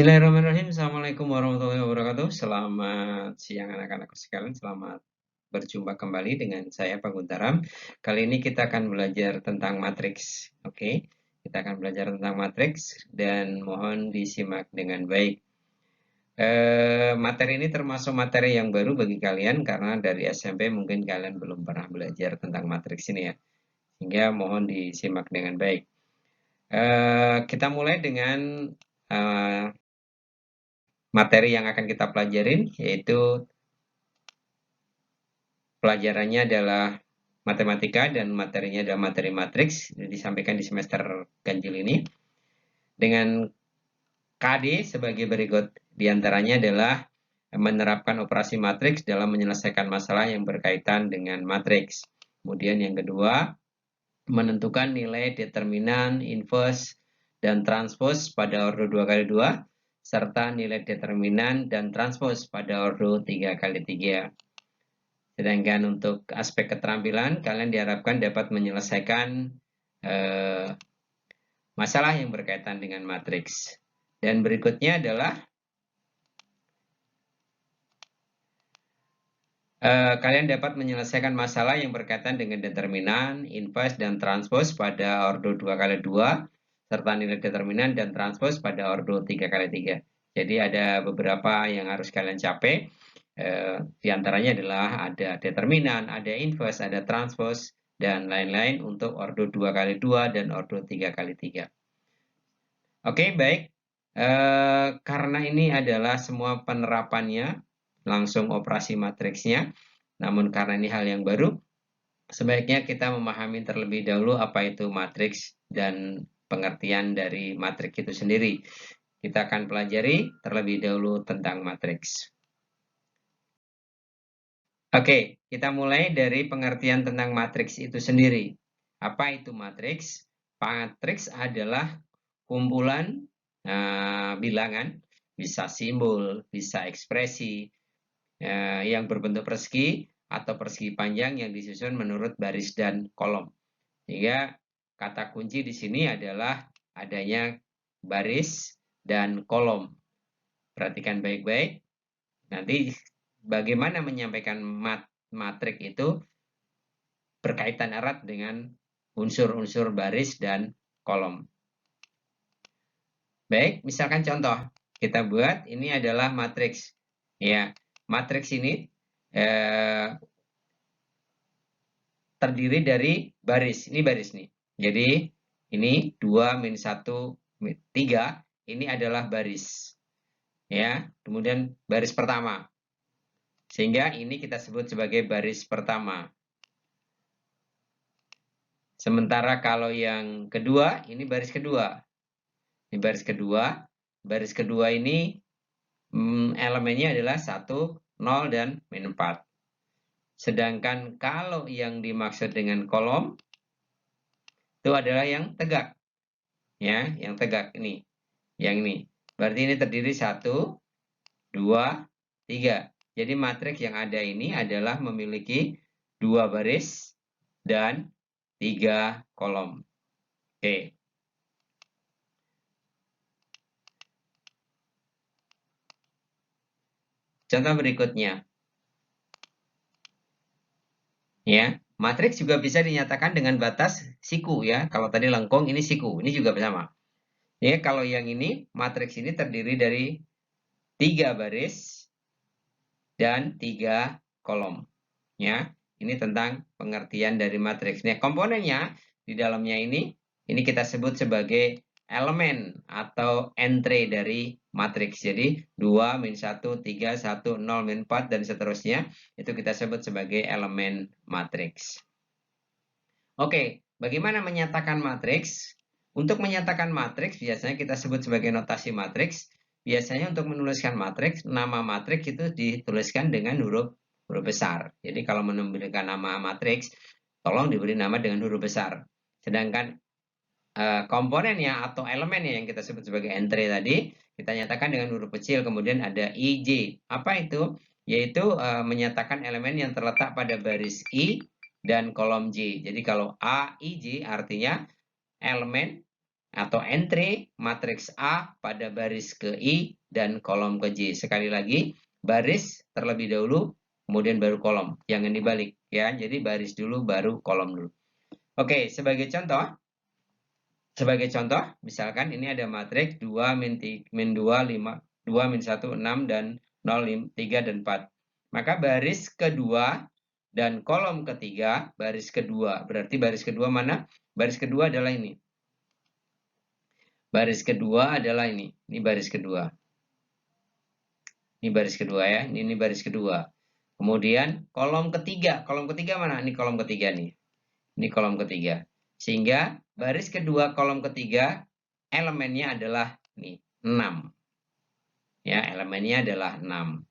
Bismillahirrahmanirrahim. Assalamualaikum warahmatullahi wabarakatuh. Selamat siang anak-anakku sekalian. Selamat berjumpa kembali dengan saya Pak Guntaram. Kali ini kita akan belajar tentang matriks. Oke, kita akan belajar tentang matriks dan mohon disimak dengan baik. Materi ini termasuk materi yang baru bagi kalian karena dari SMP mungkin kalian belum pernah belajar tentang matriks ini ya. Sehingga mohon disimak dengan baik. Kita mulai dengan materi yang akan kita pelajarin, yaitu pelajarannya adalah matematika dan materinya adalah materi matriks, disampaikan di semester ganjil ini. Dengan KD sebagai berikut, diantaranya adalah menerapkan operasi matriks dalam menyelesaikan masalah yang berkaitan dengan matriks. Kemudian yang kedua, menentukan nilai determinan, inverse, dan transpose pada ordo 2x2, serta nilai determinan dan transpose pada ordo 3x3. Sedangkan untuk aspek keterampilan, kalian diharapkan dapat menyelesaikan masalah yang berkaitan dengan matriks. Dan berikutnya adalah kalian dapat menyelesaikan masalah yang berkaitan dengan determinan, inverse, dan transpose pada ordo 2x2, serta nilai determinan dan transpose pada ordo 3x3. Jadi ada beberapa yang harus kalian capai. Di antaranya adalah ada determinan, ada inverse, ada transpose, dan lain-lain untuk ordo 2x2 dan ordo 3x3. Oke, baik. Karena ini adalah semua penerapannya, langsung operasi matriksnya, namun karena ini hal yang baru, sebaiknya kita memahami terlebih dahulu apa itu matriks dan pengertian dari matriks itu sendiri. Kita akan pelajari terlebih dahulu tentang matriks. Oke, kita mulai dari pengertian tentang matriks itu sendiri. Apa itu matriks? Matriks adalah kumpulan bilangan, bisa simbol, bisa ekspresi, yang berbentuk persegi atau persegi panjang yang disusun menurut baris dan kolom. Sehingga kata kunci di sini adalah adanya baris dan kolom. Perhatikan baik-baik. Nanti bagaimana menyampaikan matrik itu berkaitan erat dengan unsur-unsur baris dan kolom. Baik, misalkan contoh kita buat ini adalah matriks. Ya, matriks ini terdiri dari baris. Ini baris nih. Jadi ini 2 min 1 3 ini adalah baris. Ya, kemudian baris pertama. Sehingga ini kita sebut sebagai baris pertama. Sementara kalau yang kedua, ini baris kedua. Ini baris kedua. Baris kedua ini elemennya adalah 1, 0, dan min 4. Sedangkan kalau yang dimaksud dengan kolom, itu adalah yang tegak. Ya, yang tegak ini. Yang ini. Berarti ini terdiri 1, 2, 3. Jadi matriks yang ada ini adalah memiliki 2 baris dan 3 kolom. Oke. Contoh berikutnya. Ya, matriks juga bisa dinyatakan dengan batas siku ya. Kalau tadi lengkung, ini siku. Ini juga sama. Ya, kalau yang ini, matriks ini terdiri dari 3 baris dan 3 kolom. Ya, ini tentang pengertian dari matriks. Nah, komponennya di dalamnya ini kita sebut sebagai elemen atau entry dari matriks. Jadi 2, min 1, 3, 1, 0, min 4, dan seterusnya. Itu kita sebut sebagai elemen matriks. Oke, bagaimana menyatakan matriks? Untuk menyatakan matriks, biasanya kita sebut sebagai notasi matriks. Biasanya untuk menuliskan matriks, nama matriks itu dituliskan dengan huruf besar. Jadi kalau memberikan nama matriks, tolong diberi nama dengan huruf besar. Sedangkan komponennya atau elemennya yang kita sebut sebagai entry tadi, kita nyatakan dengan huruf kecil, kemudian ada IJ. Apa itu? Yaitu menyatakan elemen yang terletak pada baris I dan kolom J. Jadi kalau A, I, J artinya elemen atau entry matriks A pada baris ke I dan kolom ke J. Sekali lagi, baris terlebih dahulu, kemudian baru kolom. Jangan dibalik ya. Jadi baris dulu baru kolom dulu. Oke, sebagai contoh, misalkan ini ada matriks 2, min 2, 5, 2, min 1, 6, dan 0, 3, dan 4. Maka baris kedua dan kolom ketiga, baris kedua. Berarti baris kedua mana? Baris kedua adalah ini. Baris kedua adalah ini. Ini baris kedua. Ini baris kedua ya. Ini baris kedua. Kemudian kolom ketiga. Kolom ketiga mana? Ini kolom ketiga nih. Ini kolom ketiga. Sehingga baris kedua kolom ketiga elemennya adalah nih 6. Ya, elemennya adalah 6.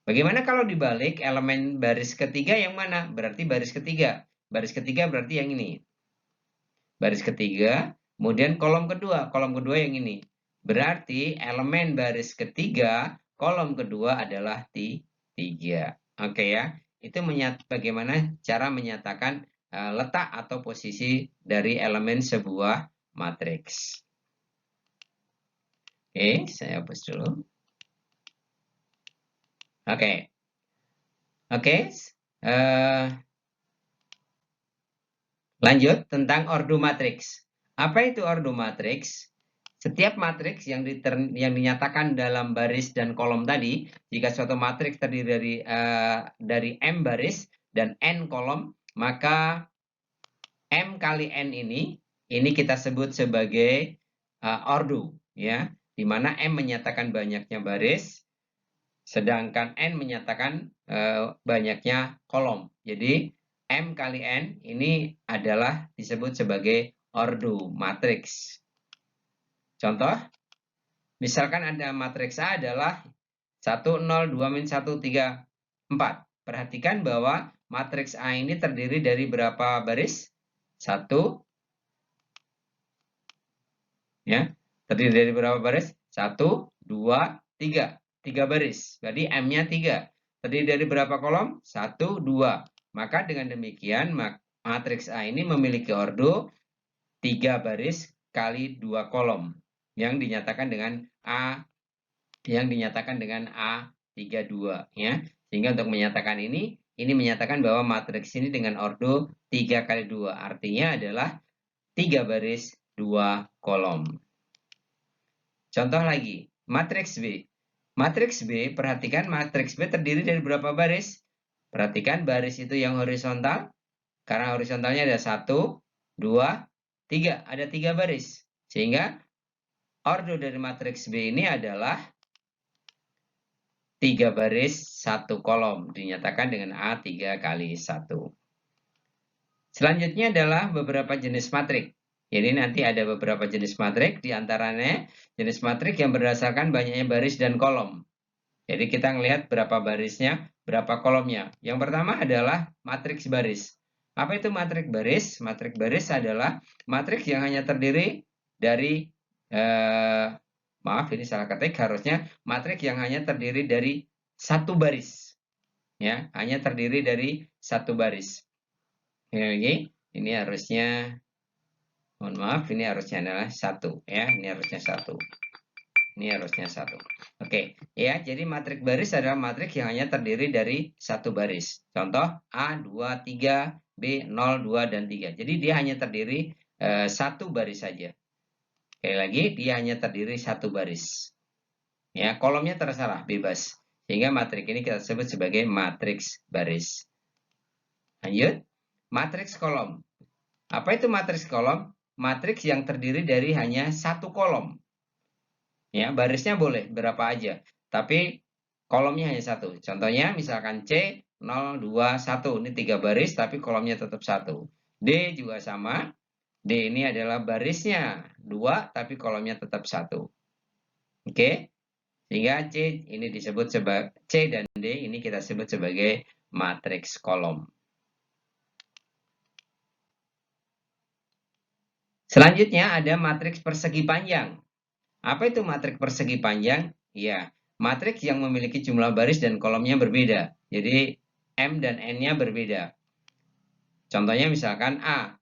Bagaimana kalau dibalik elemen baris ketiga yang mana? Berarti baris ketiga. Baris ketiga berarti yang ini. Baris ketiga, kemudian kolom kedua yang ini. Berarti elemen baris ketiga, kolom kedua adalah 3. Oke ya, itu bagaimana cara menyatakan letak atau posisi dari elemen sebuah matriks. Oke, saya hapus dulu. Oke. Lanjut tentang ordo matriks. Apa itu ordo matriks? Setiap matriks yang dinyatakan dalam baris dan kolom tadi, jika suatu matriks terdiri dari M baris dan N kolom, maka M kali N ini kita sebut sebagai ordo, ya, di mana M menyatakan banyaknya baris, sedangkan N menyatakan banyaknya kolom. Jadi M kali N ini adalah disebut sebagai ordo matriks. Contoh, misalkan ada matriks A adalah 1, 0, 2, min 1, 3, 4. Perhatikan bahwa matriks A ini terdiri dari berapa baris? 1, ya, terdiri dari berapa baris? 1, 2, 3. 3 baris, berarti M-nya 3. Terdiri dari berapa kolom? 1, 2. Maka dengan demikian, matriks A ini memiliki ordo 3 baris kali 2 kolom yang dinyatakan dengan A32 ya. Sehingga untuk menyatakan ini menyatakan bahwa matriks ini dengan ordo 3 kali 2. Artinya adalah 3 baris 2 kolom. Contoh lagi, matriks B. Matriks B, perhatikan matriks B terdiri dari berapa baris? Perhatikan baris itu yang horizontal. Karena horizontalnya ada 1, 2, 3. Ada 3 baris. Sehingga ordo dari matriks B ini adalah 3 baris 1 kolom. Dinyatakan dengan A3 kali 1. Selanjutnya adalah beberapa jenis matriks. Jadi nanti ada beberapa jenis matriks, diantaranya jenis matriks yang berdasarkan banyaknya baris dan kolom. Jadi kita melihat berapa barisnya, berapa kolomnya. Yang pertama adalah matriks baris. Apa itu matriks baris? Matriks baris adalah matriks yang hanya terdiri dari, maaf ini salah ketik, harusnya matriks yang hanya terdiri dari 1 baris. Ya, hanya terdiri dari 1 baris. Oke, ini harusnya, mohon maaf, ini harusnya adalah 1 ya, ini harusnya 1. Ini harusnya 1. Oke, ya, jadi matriks baris adalah matriks yang hanya terdiri dari 1 baris. Contoh A, 2, 3, B, 0, 2, dan 3. Jadi dia hanya terdiri 1 baris saja. Sekali lagi, dia hanya terdiri 1 baris. Ya, kolomnya terserah, bebas. Sehingga matriks ini kita sebut sebagai matriks baris. Lanjut, matriks kolom. Apa itu matriks kolom? Matriks yang terdiri dari hanya 1 kolom. Ya, barisnya boleh berapa aja, tapi kolomnya hanya 1. Contohnya misalkan C, 0, 2, 1. Ini 3 baris, tapi kolomnya tetap 1. D juga sama. D ini adalah barisnya 2, tapi kolomnya tetap 1. Oke? Sehingga C ini disebut sebagai, C dan D ini kita sebut sebagai matriks kolom. Selanjutnya ada matriks persegi panjang. Apa itu matriks persegi panjang? Ya, matriks yang memiliki jumlah baris dan kolomnya berbeda. Jadi M dan N-nya berbeda. Contohnya misalkan A,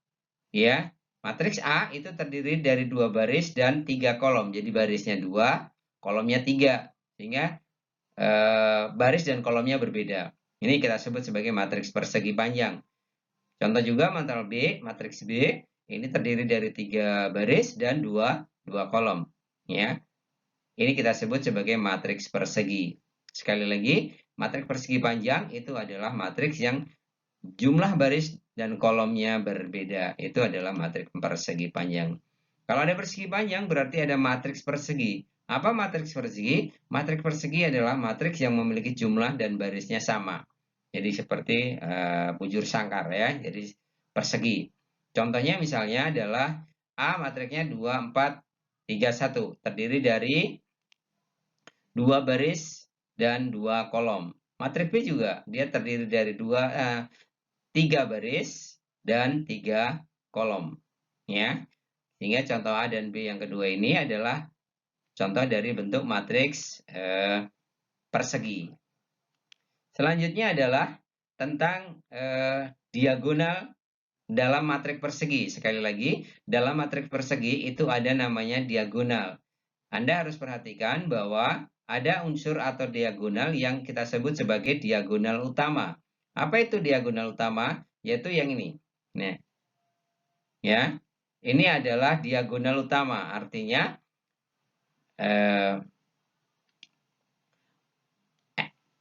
ya, Matriks A itu terdiri dari 2 baris dan 3 kolom. Jadi barisnya 2, kolomnya 3. Sehingga baris dan kolomnya berbeda. Ini kita sebut sebagai matriks persegi panjang. Contoh juga mantel B, matriks B, ini terdiri dari 3 baris dan 2 kolom. Ya. Ini kita sebut sebagai matriks persegi. Sekali lagi, matriks persegi panjang itu adalah matriks yang jumlah baris dan kolomnya berbeda. Itu adalah matriks persegi panjang. Kalau ada persegi panjang berarti ada matriks persegi. Apa matriks persegi? Matriks persegi adalah matriks yang memiliki jumlah dan barisnya sama. Jadi seperti bujur sangkar ya. Jadi persegi. Contohnya misalnya adalah A matriksnya 2, 4, 3, 1. Terdiri dari 2 baris dan 2 kolom. Matriks B juga, dia terdiri dari 3 baris dan 3 kolom. Ya. Sehingga contoh A dan B yang kedua ini adalah contoh dari bentuk matriks persegi. Selanjutnya adalah tentang diagonal dalam matriks persegi. Sekali lagi, dalam matriks persegi itu ada namanya diagonal. Anda harus perhatikan bahwa ada unsur atau diagonal yang kita sebut sebagai diagonal utama. Apa itu diagonal utama? Yaitu yang ini. Nah, ya, ini adalah diagonal utama. Artinya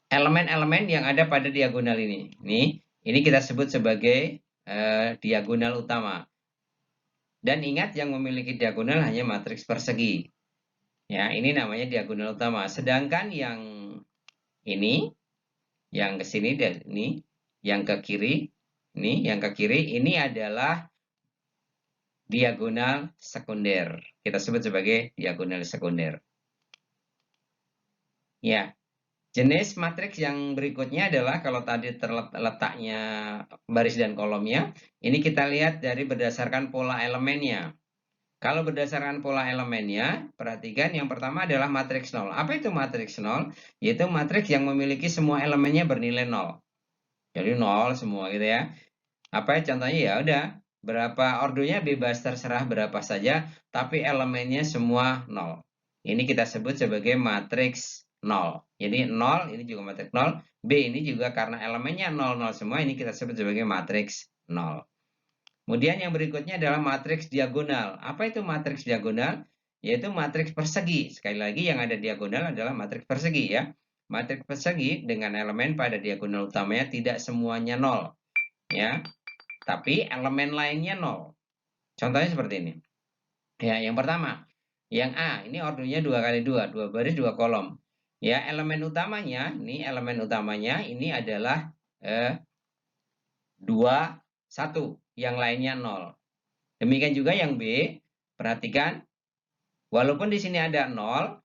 elemen-elemen yang ada pada diagonal ini. Ini kita sebut sebagai diagonal utama. Dan ingat yang memiliki diagonal hanya matriks persegi. Ya, ini namanya diagonal utama. Sedangkan yang ini, yang ke sini dan ini, yang ke kiri, ini adalah diagonal sekunder. Kita sebut sebagai diagonal sekunder. Ya, jenis matriks yang berikutnya adalah kalau tadi terletaknya baris dan kolomnya, ini kita lihat dari berdasarkan pola elemennya. Kalau berdasarkan pola elemennya, perhatikan yang pertama adalah matriks 0. Apa itu matriks 0? Yaitu matriks yang memiliki semua elemennya bernilai 0. Jadi 0 semua gitu ya. Apa ya contohnya? Ya udah, berapa ordonya bebas terserah berapa saja, tapi elemennya semua 0. Ini kita sebut sebagai matriks 0. Jadi 0 ini juga matriks 0, B ini juga karena elemennya 0, 0 semua, ini kita sebut sebagai matriks 0. Kemudian yang berikutnya adalah matriks diagonal. Apa itu matriks diagonal? Yaitu matriks persegi. Sekali lagi yang ada diagonal adalah matriks persegi ya. Matriks persegi dengan elemen pada diagonal utamanya tidak semuanya 0. Ya. Tapi elemen lainnya 0. Contohnya seperti ini. Ya, yang pertama. Yang A, ini ordernya 2 kali 2. 2 baris, 2 kolom. Ya, elemen utamanya, ini adalah 2, 1. Yang lainnya 0. Demikian juga yang B, perhatikan, walaupun di sini ada 0,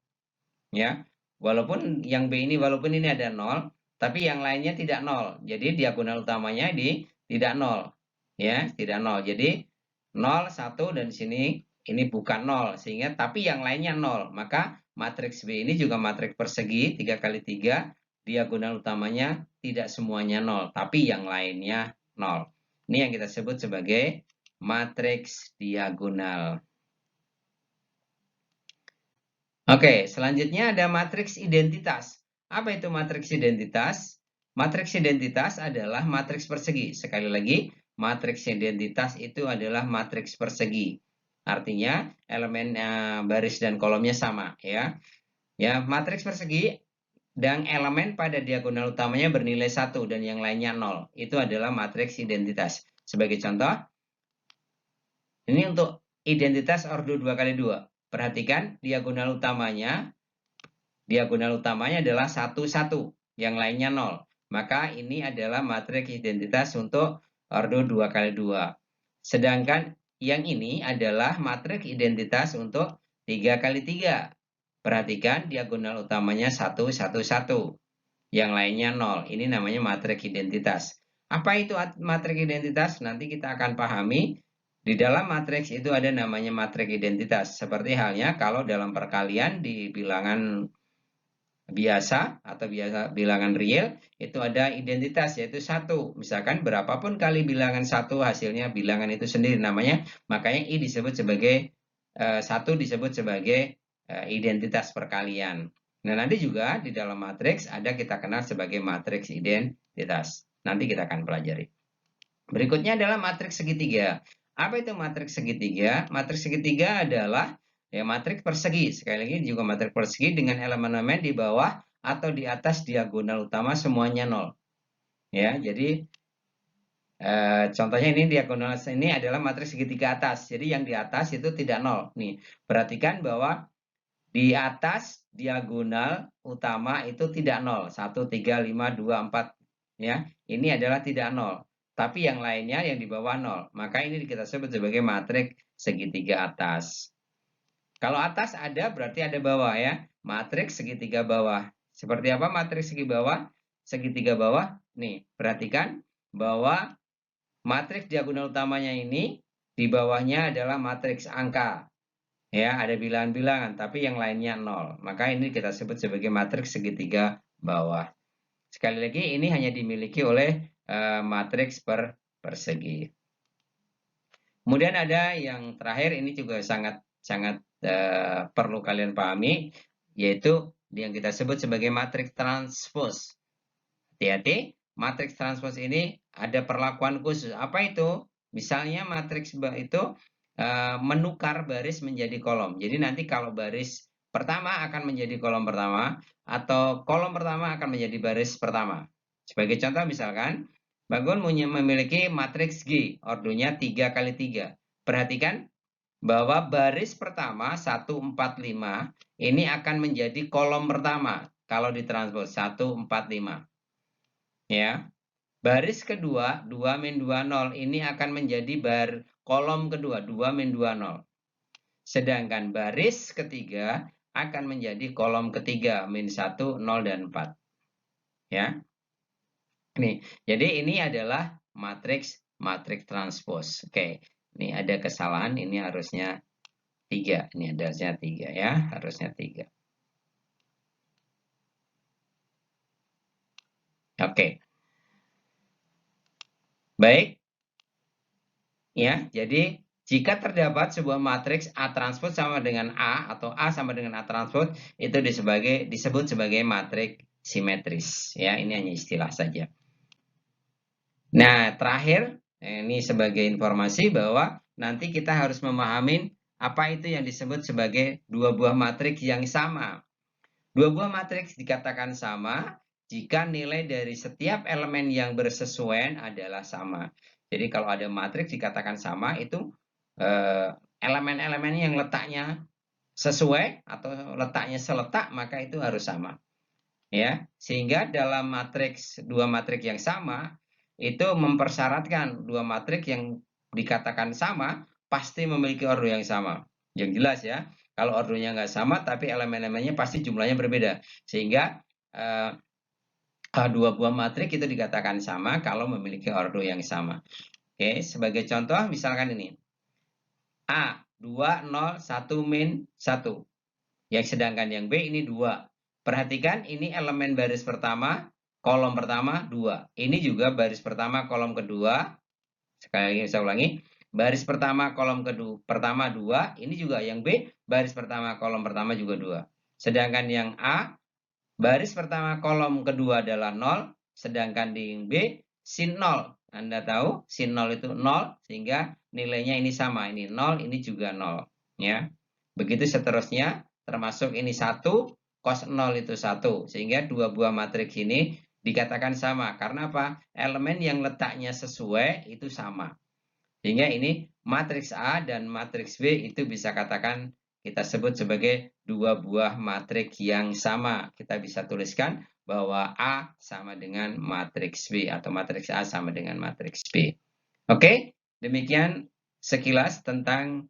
ya, walaupun yang B ini, walaupun ini ada 0, tapi yang lainnya tidak 0. Jadi diagonal utamanya tidak 0. Ya, tidak 0. Jadi 0, 1, dan di sini ini bukan 0. Sehingga, tapi yang lainnya 0. Maka matriks B ini juga matriks persegi, 3 kali 3, diagonal utamanya tidak semuanya 0, tapi yang lainnya 0. Ini yang kita sebut sebagai matriks diagonal. Oke, selanjutnya ada matriks identitas. Apa itu matriks identitas? Matriks identitas adalah matriks persegi. Sekali lagi, matriks identitas itu adalah matriks persegi. Artinya elemen baris dan kolomnya sama ya. Ya, matriks persegi dan elemen pada diagonal utamanya bernilai 1 dan yang lainnya 0. Itu adalah matriks identitas. Sebagai contoh, ini untuk identitas ordo 2 kali 2. Perhatikan diagonal utamanya adalah 1, 1. Yang lainnya 0. Maka ini adalah matriks identitas untuk ordo 2 kali 2. Sedangkan yang ini adalah matriks identitas untuk 3 kali 3. Perhatikan diagonal utamanya 1, 1, 1. Yang lainnya 0. Ini namanya matriks identitas. Apa itu matriks identitas? Nanti kita akan pahami. Di dalam matriks itu ada namanya matriks identitas. Seperti halnya kalau dalam perkalian di bilangan biasa atau bilangan real itu ada identitas yaitu 1. Misalkan berapapun kali bilangan 1 hasilnya bilangan itu sendiri namanya, makanya I disebut sebagai 1 disebut sebagai identitas perkalian. Nah, nanti juga di dalam matriks ada kita kenal sebagai matriks identitas. Nanti kita akan pelajari. Berikutnya adalah matriks segitiga. Apa itu matriks segitiga? Matriks segitiga adalah ya matriks persegi. Sekali lagi juga matriks persegi dengan elemen-elemen di bawah atau di atas diagonal utama semuanya 0. Ya, jadi contohnya ini diagonal ini adalah matriks segitiga atas. Jadi yang di atas itu tidak 0. Nih, perhatikan bahwa di atas diagonal utama itu tidak 0. 1, 3, 5, 2, 4. Ya, ini adalah tidak 0. Tapi yang lainnya yang di bawah 0. Maka ini kita sebut sebagai matriks segitiga atas. Kalau atas ada berarti ada bawah ya. Matriks segitiga bawah. Seperti apa matriks segitiga bawah? Segitiga bawah. Nih, perhatikan bahwa matriks diagonal utamanya ini di bawahnya adalah matriks angka. Ya, ada bilangan-bilangan, tapi yang lainnya 0. Maka ini kita sebut sebagai matriks segitiga bawah. Sekali lagi, ini hanya dimiliki oleh matriks persegi. Kemudian ada yang terakhir, ini juga sangat perlu kalian pahami, yaitu yang kita sebut sebagai matriks transpose. Hati-hati, matriks transpose ini ada perlakuan khusus. Apa itu? Misalnya matriks itu menukar baris menjadi kolom. Jadi nanti kalau baris pertama akan menjadi kolom pertama, atau kolom pertama akan menjadi baris pertama. Sebagai contoh misalkan, Bagun memiliki matriks G, ordonya 3 kali 3. Perhatikan bahwa baris pertama 1, 4, 5 ini akan menjadi kolom pertama kalau ditranspos 1, 4, 5. Ya. Baris kedua 2 min 2 0 ini akan menjadi kolom kedua 2 min 2 0. Sedangkan baris ketiga akan menjadi kolom ketiga min 1 0 dan 4. Ya. Nih, jadi ini adalah matriks transpose. Oke. Ini ada kesalahan, ini harusnya 3. Ini harusnya 3 ya, harusnya 3. Oke. Baik. Ya, jadi jika terdapat sebuah matriks A transpose sama dengan A atau A sama dengan A transpose itu disebut sebagai matriks simetris. Ya, ini hanya istilah saja. Nah, terakhir ini sebagai informasi bahwa nanti kita harus memahami apa itu yang disebut sebagai dua buah matriks yang sama. Dua buah matriks dikatakan sama jika nilai dari setiap elemen yang bersesuaian adalah sama. Jadi kalau ada matriks dikatakan sama itu elemen-elemen yang letaknya sesuai atau letaknya seletak maka itu harus sama. Ya, sehingga dalam dua matriks yang sama itu mempersyaratkan dua matriks yang dikatakan sama pasti memiliki ordo yang sama. Yang jelas ya, kalau ordonya nggak sama tapi elemen-elemennya pasti jumlahnya berbeda. Sehingga dua buah matriks itu dikatakan sama kalau memiliki ordo yang sama. Oke, sebagai contoh misalkan ini. A, 2, 0, 1, min 1. Yang sedangkan yang B ini 2. Perhatikan ini elemen baris pertama, kolom pertama 2. Ini juga baris pertama, kolom kedua. Sekali lagi saya ulangi. Baris pertama, kolom kedua pertama 2. Ini juga yang B, baris pertama, kolom pertama juga 2. Sedangkan yang A, baris pertama, kolom kedua adalah 0. Sedangkan di yang B, sin 0. Anda tahu, sin 0 itu 0. Sehingga nilainya ini sama. Ini 0, ini juga 0. Ya. Begitu seterusnya. Termasuk ini 1, cos 0 itu 1. Sehingga dua buah matriks ini dikatakan sama. Karena apa? Elemen yang letaknya sesuai itu sama. Sehingga ini matriks A dan matriks B itu bisa katakan kita sebut sebagai dua buah matriks yang sama. Kita bisa tuliskan bahwa A sama dengan matriks B atau matriks A sama dengan matriks B. Oke, demikian sekilas tentang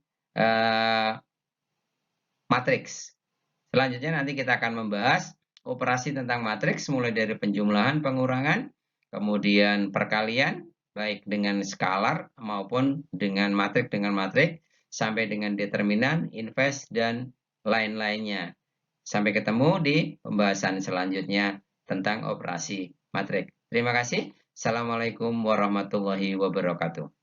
matriks. Selanjutnya nanti kita akan membahas operasi tentang matriks mulai dari penjumlahan, pengurangan, kemudian perkalian, baik dengan skalar maupun dengan matrik sampai dengan determinan, inverse, dan lain-lainnya. Sampai ketemu di pembahasan selanjutnya tentang operasi matriks. Terima kasih. Assalamualaikum warahmatullahi wabarakatuh.